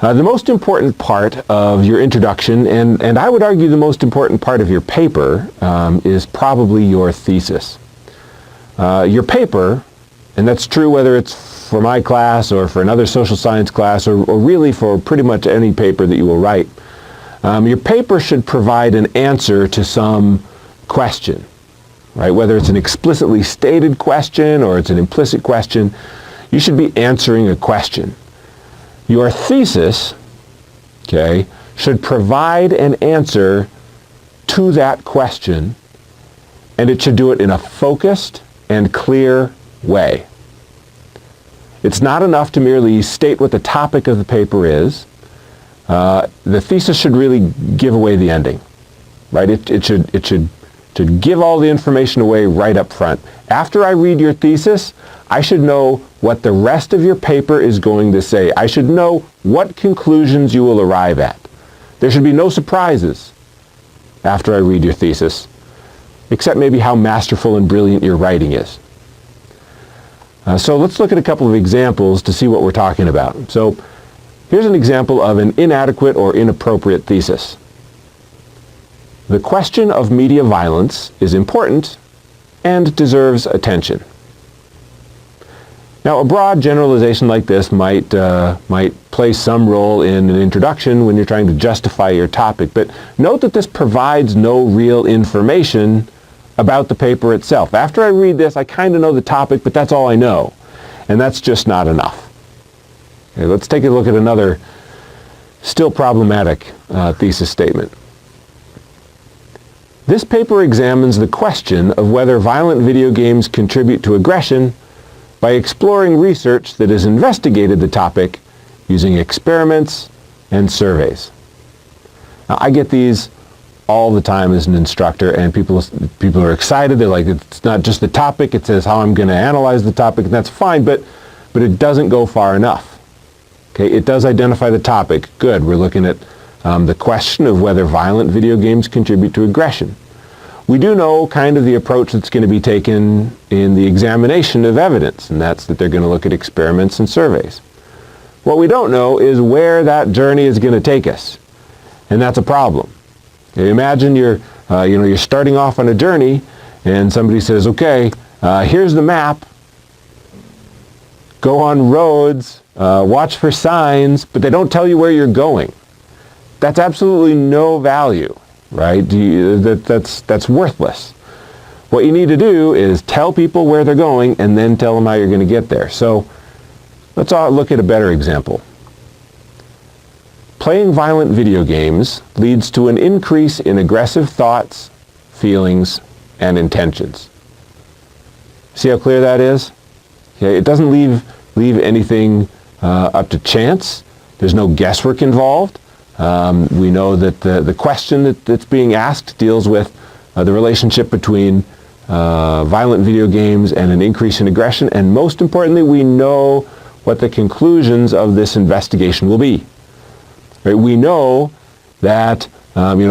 The most important part of your introduction, and I would argue the most important part of your paper, is probably your thesis. Your paper, and that's true whether it's for my class or for another social science class or really for pretty much any paper that you will write, your paper should provide an answer to some question, right? Whether it's an explicitly stated question or it's an implicit question, you should be answering a question. Your thesis, okay, should provide an answer to that question, and it should do it in a focused and clear way. It's not enough to merely state what the topic of the paper is. The thesis should really give away the ending, right? It should give all the information away right up front. After I read your thesis, I should know what the rest of your paper is going to say. I should know what conclusions you will arrive at. There should be no surprises after I read your thesis, except maybe how masterful and brilliant your writing is. So let's look at a couple of examples to see what we're talking about. So here's an example of an inadequate or inappropriate thesis. The question of media violence is important and deserves attention. Now, a broad generalization like this might play some role in an introduction when you're trying to justify your topic, but note that this provides no real information about the paper itself. After I read this, I kind of know the topic, but that's all I know, and that's just not enough. Okay, let's take a look at another still problematic thesis statement. This paper examines the question of whether violent video games contribute to aggression by exploring research that has investigated the topic using experiments and surveys. Now, I get these all the time as an instructor, and people are excited. They're like, it's not just the topic, it says how I'm going to analyze the topic, and that's fine, but it doesn't go far enough. Okay, it does identify the topic. Good, we're looking at the question of whether violent video games contribute to aggression. We do know kind of the approach that's going to be taken in the examination of evidence, and that's that they're going to look at experiments and surveys. What we don't know is where that journey is going to take us, and that's a problem. Okay, imagine you're starting off on a journey, and somebody says, okay, here's the map, go on roads, watch for signs, but they don't tell you where you're going. That's absolutely no value, right? That's worthless. What you need to do is tell people where they're going and then tell them how you're going to get there. So let's look at a better example. Playing violent video games leads to an increase in aggressive thoughts, feelings, and intentions. See how clear that is? Okay, it doesn't leave anything up to chance. There's no guesswork involved. We know that the question that's being asked deals with the relationship between violent video games and an increase in aggression, and most importantly, we know what the conclusions of this investigation will be. Right? We know that,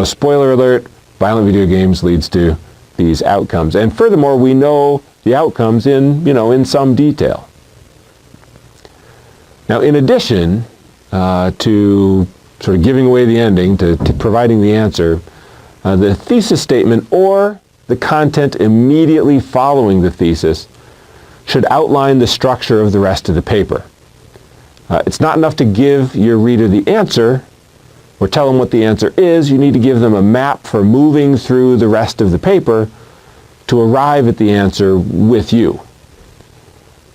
spoiler alert, violent video games leads to these outcomes, and furthermore, we know the outcomes in some detail. Now, in addition to sort of giving away the ending, to providing the answer, the thesis statement or the content immediately following the thesis should outline the structure of the rest of the paper. It's not enough to give your reader the answer or tell them what the answer is. You need to give them a map for moving through the rest of the paper to arrive at the answer with you.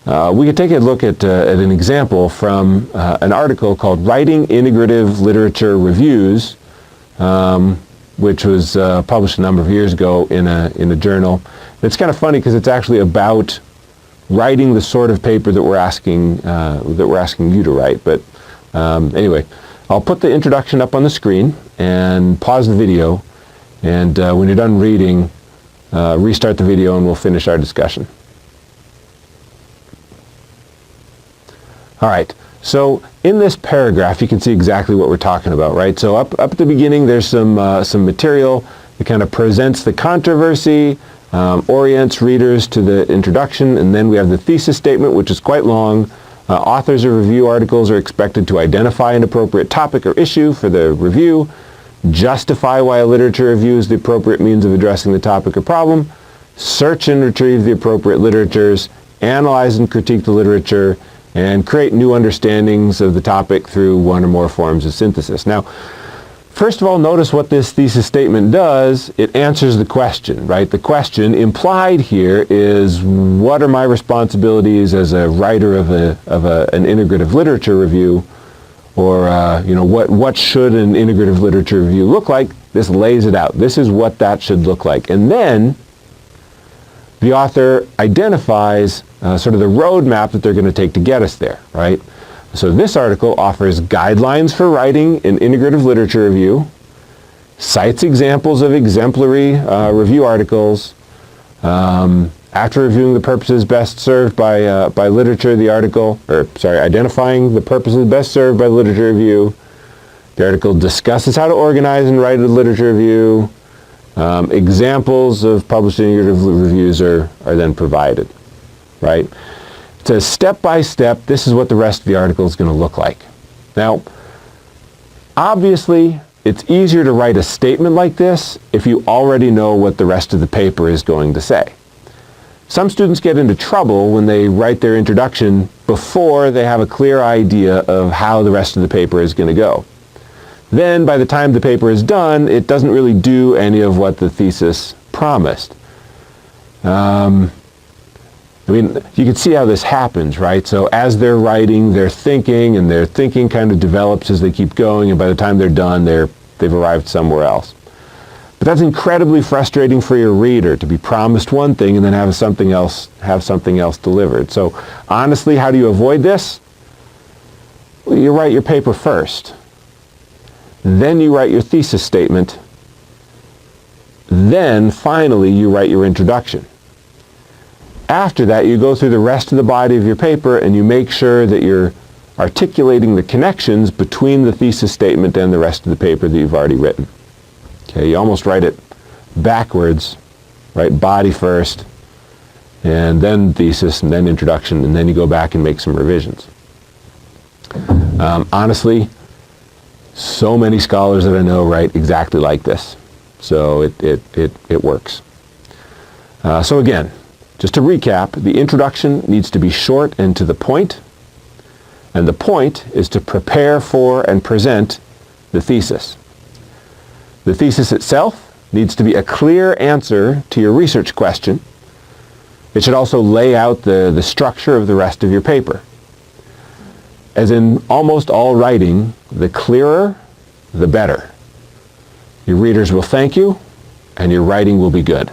We could take a look at an example from an article called Writing Integrative Literature Reviews, which was published a number of years ago in a journal. It's kind of funny because it's actually about writing the sort of paper that we're asking you to write. But anyway, I'll put the introduction up on the screen and pause the video, and when you're done reading, restart the video and we'll finish our discussion. All right, so in this paragraph, you can see exactly what we're talking about, right? So up at the beginning, there's some material that kind of presents the controversy, orients readers to the introduction, and then we have the thesis statement, which is quite long, Authors of review articles are expected to identify an appropriate topic or issue for the review, justify why a literature review is the appropriate means of addressing the topic or problem, search and retrieve the appropriate literatures, analyze and critique the literature, and create new understandings of the topic through one or more forms of synthesis. Now, first of all, notice what this thesis statement does. It answers the question, right? The question implied here is, what are my responsibilities as a writer of an integrative literature review? Or, what should an integrative literature review look like? This lays it out. This is what that should look like. And then the author identifies sort of the roadmap that they're going to take to get us there, right? So this article offers guidelines for writing an integrative literature review, cites examples of exemplary review articles. After reviewing the purposes best served by literature, identifying the purposes best served by literature review, the article discusses how to organize and write a literature review. Examples of published integrative reviews are then provided, right? It says step by step, this is what the rest of the article is going to look like. Now, obviously, it's easier to write a statement like this if you already know what the rest of the paper is going to say. Some students get into trouble when they write their introduction before they have a clear idea of how the rest of the paper is going to go. Then, by the time the paper is done, it doesn't really do any of what the thesis promised. You can see how this happens, right? So as they're writing, they're thinking, and their thinking kind of develops as they keep going, and by the time they're done, they've arrived somewhere else. But that's incredibly frustrating for your reader, to be promised one thing and then have something else delivered. So honestly, how do you avoid this? Well, you write your paper first. Then you write your thesis statement. Then, finally, you write your introduction. After that, you go through the rest of the body of your paper and you make sure that you're articulating the connections between the thesis statement and the rest of the paper that you've already written. Okay, you almost write it backwards, right? Body first, and then thesis, and then introduction, and then you go back and make some revisions. Honestly, so many scholars that I know write exactly like this. So it works. So again, just to recap, the introduction needs to be short and to the point, and the point is to prepare for and present the thesis. The thesis itself needs to be a clear answer to your research question. It should also lay out the structure of the rest of your paper. As in almost all writing, the clearer, the better. Your readers will thank you, and your writing will be good.